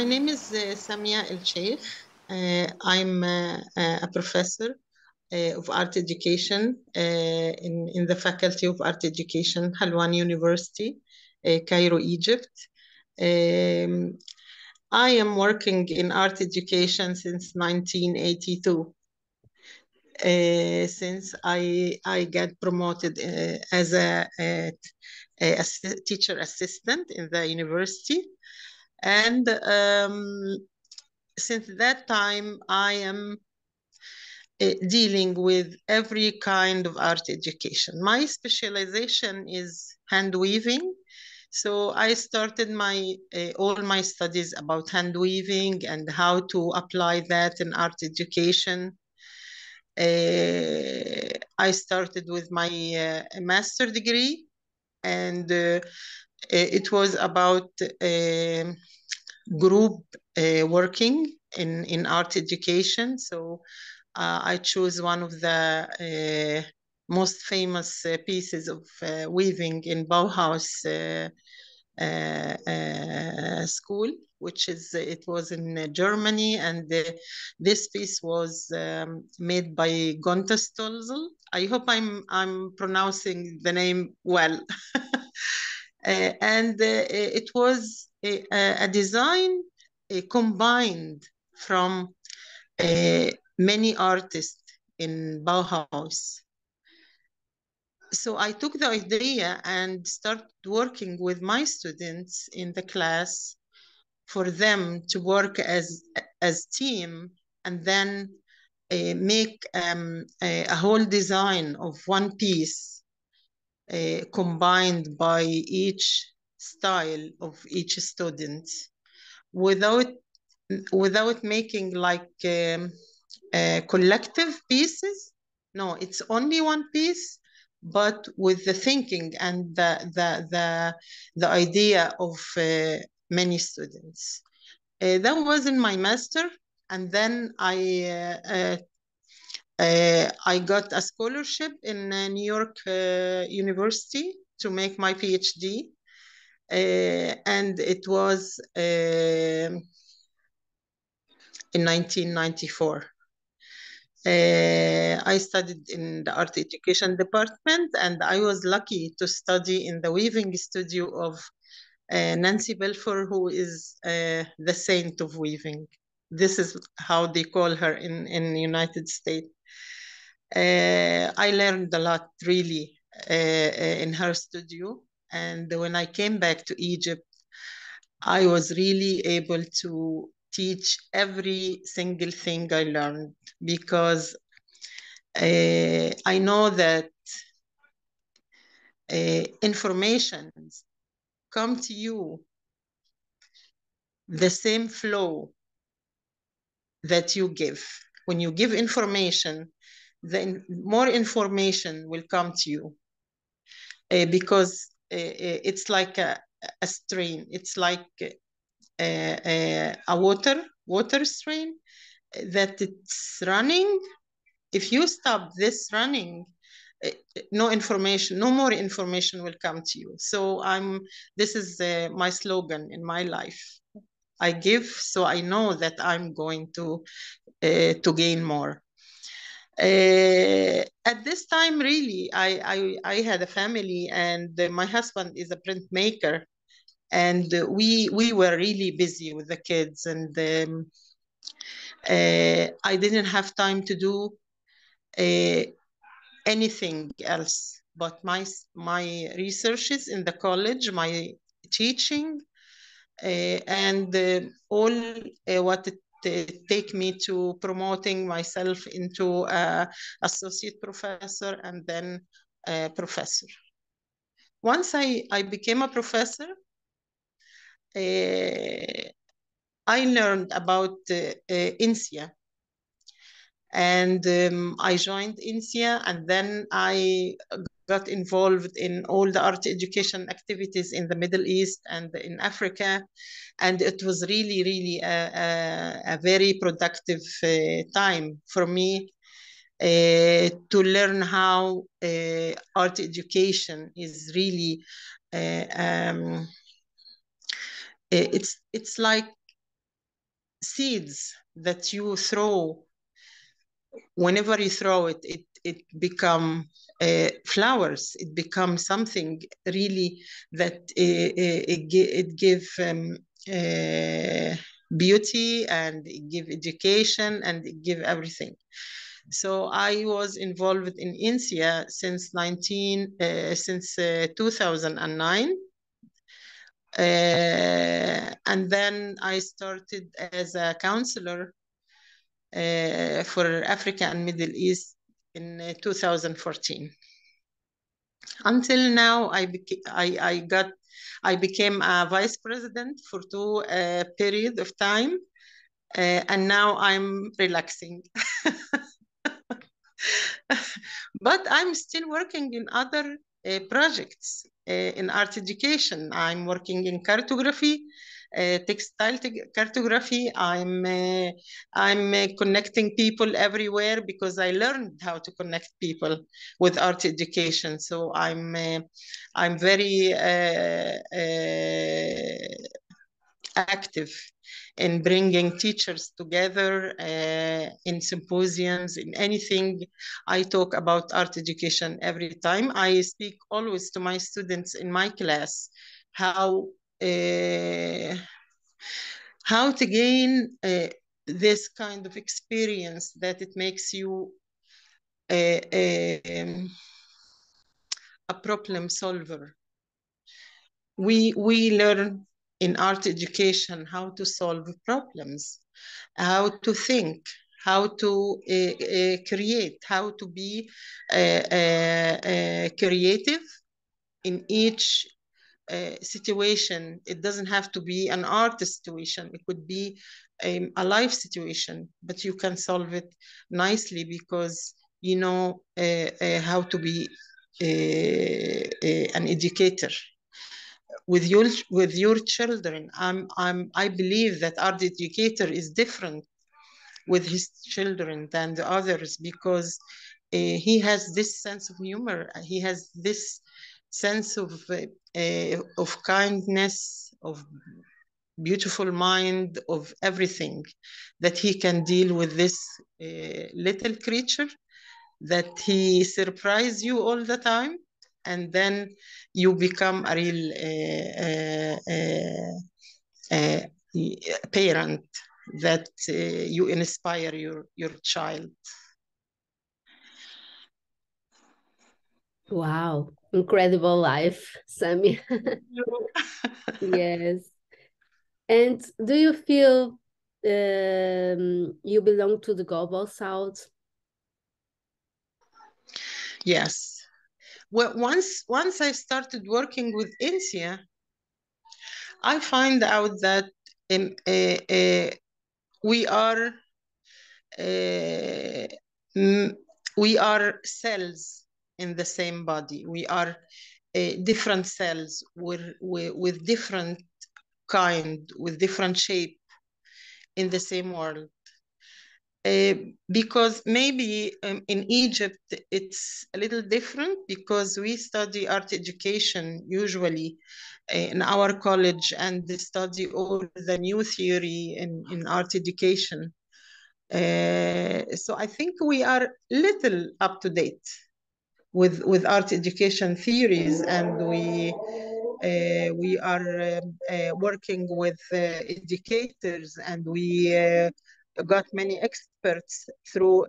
My name is Samia ElSheik. I'm a professor of art education in the Faculty of Art Education, Halwan University, Cairo, Egypt. I am working in art education since 1982. Since I got promoted as a teacher assistant in the university. And since that time, I am dealing with every kind of art education. My specialization is hand weaving. So I started all my studies about hand weaving and how to apply that in art education. I started with my master degree, and it was about group working in art education. So I chose one of the most famous pieces of weaving in Bauhaus school, it was in Germany, and this piece was made by Gunther Stolzel. I hope I'm pronouncing the name well. And it was a design combined from many artists in Bauhaus. So I took the idea and started working with my students in the class for them to work as team, and then make a whole design of one piece combined by each style of each student without making like collective pieces. No, it's only one piece, but with the thinking and the idea of many students. That was in my master, and then I got a scholarship in New York University to make my PhD, and it was in 1994. I studied in the art education department, and I was lucky to study in the weaving studio of Nancy Belfour, who is the saint of weaving. This is how they call her in the United States. I learned a lot, really, in her studio. And when I came back to Egypt, I was really able to teach every single thing I learned, because I know that information come to you the same flow that you give. When you give information, then more information will come to you, because it's like a stream. It's like a water stream that it's running. If you stop this running, no more information will come to you. So this is my slogan in my life. I give, so I know that I'm going to gain more. At this time, really, I had a family, and my husband is a printmaker, and we were really busy with the kids, and I didn't have time to do anything else but my researches in the college, my teaching, and all what it take me to promoting myself into associate professor and then professor. Once I became a professor, I learned about INSEA, and I joined INSEA, and then I got involved in all the art education activities in the Middle East and in Africa. And it was really, really a very productive time for me to learn how art education is really, it's like seeds that you throw. Whenever you throw it, it become flowers. It becomes something really that it give beauty, and it give education, and it give everything. So I was involved in INSEA since 2009. And then I started as a counselor for Africa and Middle East in 2014. Until now, I became a vice president for two period of time, and now I'm relaxing. But I'm still working in other projects in art education. I'm working in cartography, textile cartography. I'm connecting people everywhere because I learned how to connect people with art education. So I'm very active in bringing teachers together in symposiums, in anything. I talk about art education every time. I speak always to my students in my class uh, how to gain this kind of experience that it makes you a problem solver. We learn in art education how to solve problems, how to think, how to create, how to be creative in each situation. It doesn't have to be an art situation. It could be a life situation, but you can solve it nicely because you know how to be an educator with your children. I believe that art educator is different with his children than the others because he has this sense of humor. He has this sense of kindness, of beautiful mind, of everything, that he can deal with this little creature that he surprise you all the time, and then you become a real parent that you inspire your child. Wow, incredible life, Samia. Yes. And do you feel you belong to the global south? Yes. Well, once I started working with INSEA, I find out that we are uh, we are cells in the same body. We are different cells with different kind, with different shape in the same world. Because maybe in Egypt it's a little different because we study art education usually in our college, and study all the new theory in art education. So I think we are little up to date with art education theories, and we are working with educators, and we got many experts through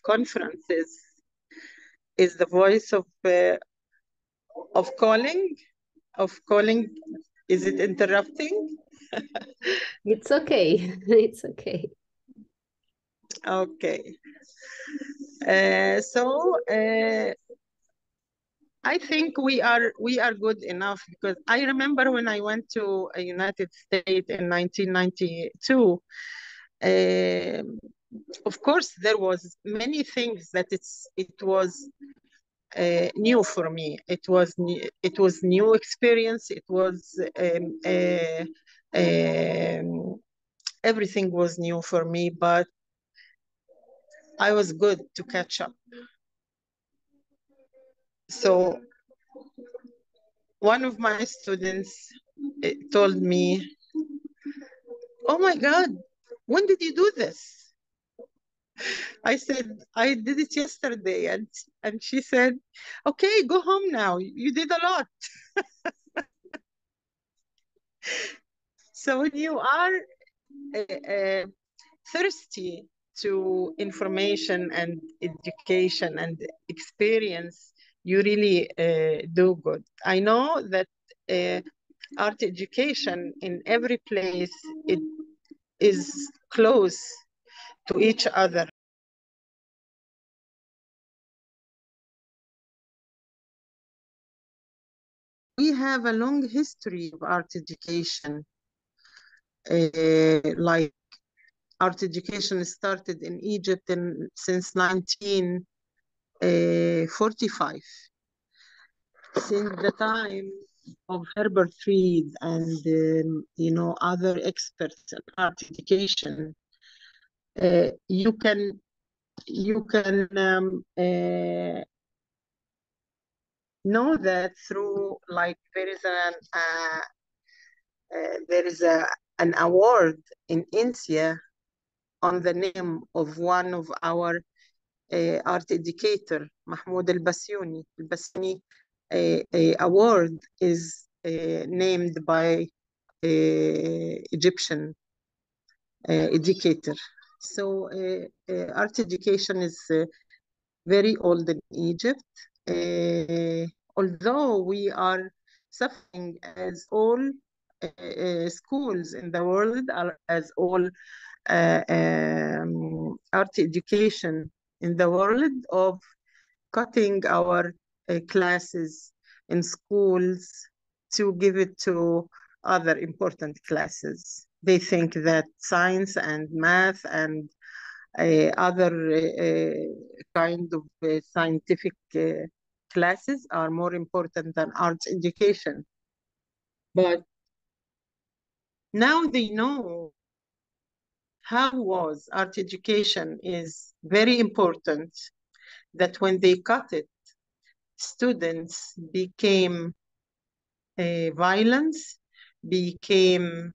conferences. Is the voice of calling of calling? Is it interrupting? It's okay. It's okay. Okay. So I think we are good enough because I remember when I went to a United States in 1992. Of course, there was many things that it was new for me. It was new experience. It was everything was new for me, but I was good to catch up. So one of my students told me, oh my God, when did you do this? I said, I did it yesterday. And she said, okay, go home now. You did a lot. So when you are thirsty to information and education and experience, you really do good. I know that art education in every place, it is close to each other. We have a long history of art education. Like art education started in Egypt since 1945. Since the time of Herbert Reed and other experts in art education, you can know that through, like, there is an award in India on the name of one of our art educator, Mahmoud al-Basyouni. Al-Basyouni award is named by Egyptian educator. So art education is very old in Egypt. Although we are suffering, as all schools in the world, as all art education in the world, of cutting our classes in schools to give it to other important classes. They think that science and math and other kind of scientific classes are more important than arts education. But now they know how was art education is very important, that when they cut it, students became violent, became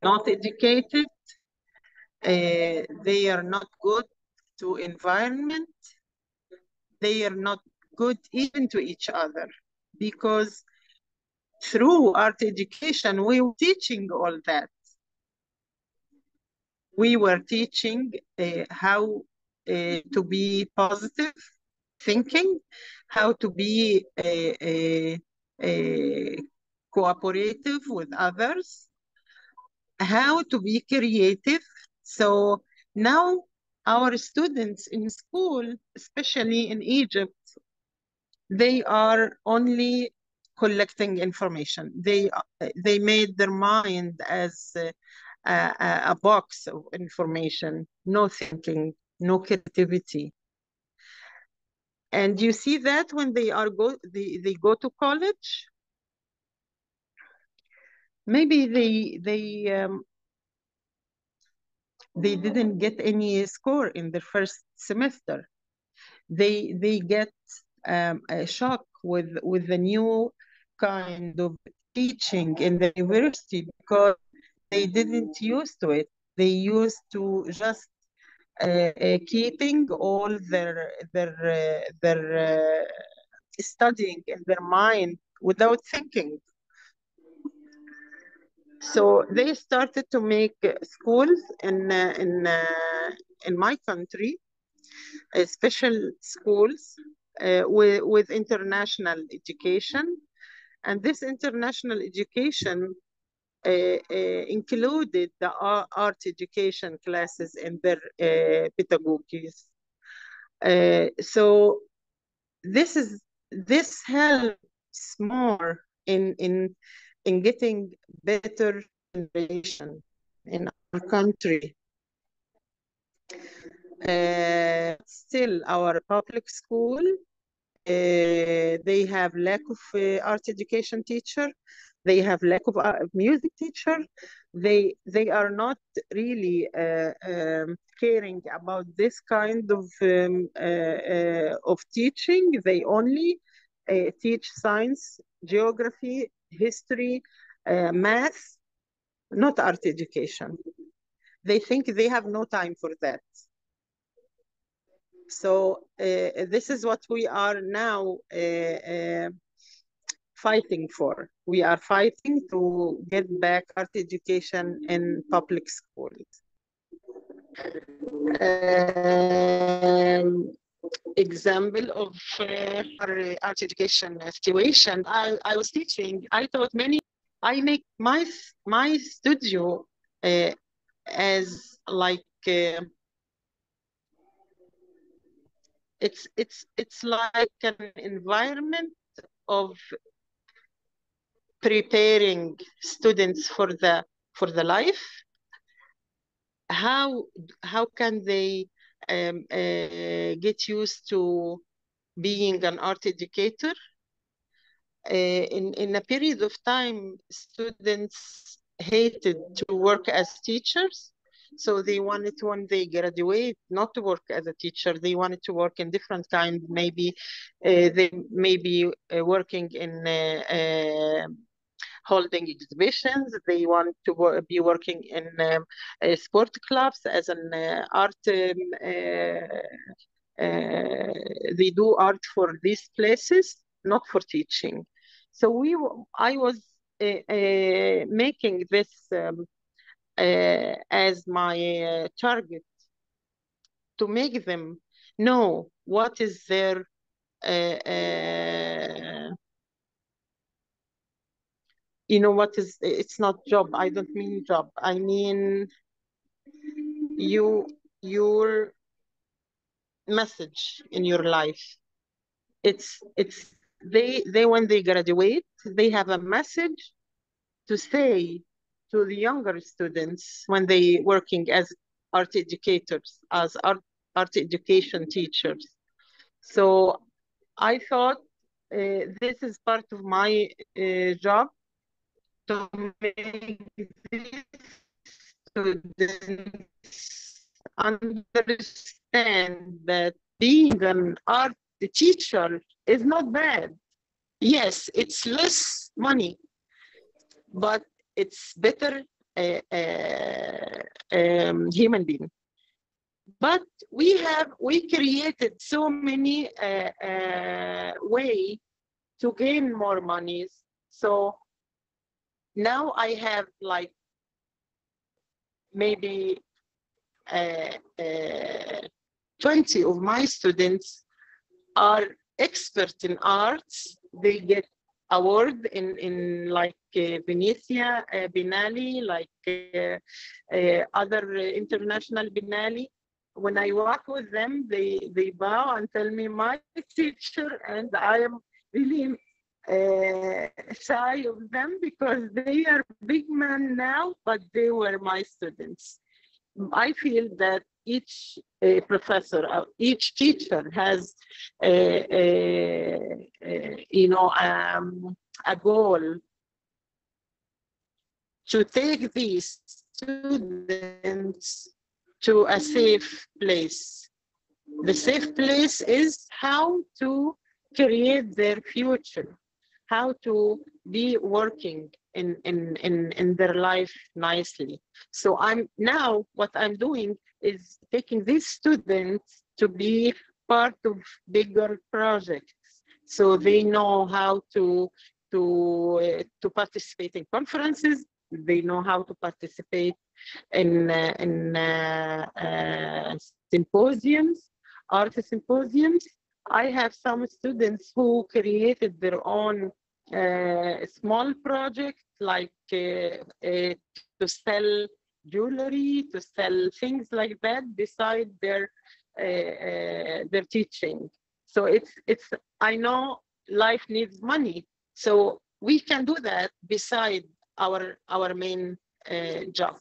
not educated, they are not good to environment, they are not good even to each other, because through art education, we were teaching all that. We were teaching how to be positive thinking, how to be cooperative with others, how to be creative. So now our students in school, especially in Egypt, they are only collecting information. They made their mind as a box of information, no thinking, no creativity. And you see that when they go to college, maybe they didn't get any score in their first semester. They get a shock with the new kind of teaching in the university, because they didn't used to it. They used to just keeping all their studying in their mind without thinking. So they started to make schools in my country, special schools with international education, and this international education included the art education classes in their pedagogies. So this helps more in getting better generation in our country. Still, our public school, they have lack of art education teacher. They have lack of music teacher. They are not really caring about this kind of teaching. They only teach science, geography, history, math, not art education. They think they have no time for that. So this is what we are now fighting for. We are fighting to get back art education in public schools. Example of our art education situation. I was teaching. I taught many. I make my studio as like it's like an environment of preparing students for the life. How can they get used to being an art educator? In a period of time, students hated to work as teachers. So they wanted to, when they graduate, not to work as a teacher. They wanted to work in different kind. Maybe they may be working in holding exhibitions. They want to be working in sport clubs as an art. They do art for these places, not for teaching. So I was making this as my target to make them know what is their what is, it's not job. I don't mean job. I mean your message in your life. It's they when they graduate, they have a message to say to the younger students when they working as art educators, as art education teachers. So I thought this is part of my job to make these students understand that being an art teacher is not bad. Yes, it's less money, but it's better human being. But we created so many way to gain more monies. So now I have like maybe 20 of my students are expert in arts. They get award in like Venezia Biennale, like other international Biennale. When I work with them, they bow and tell me my teacher, and I am really shy of them because they are big men now, but they were my students. I feel that each professor, each teacher has, a goal to take these students to a safe place. The safe place is how to create their future, how to be working in their life nicely. So what I'm doing is taking these students to be part of bigger projects, so they know how to participate in conferences. They know how to participate in symposiums, art symposiums. I have some students who created their own small project, like to sell jewelry, to sell things like that beside their teaching. So it's I know life needs money, so we can do that beside our main job.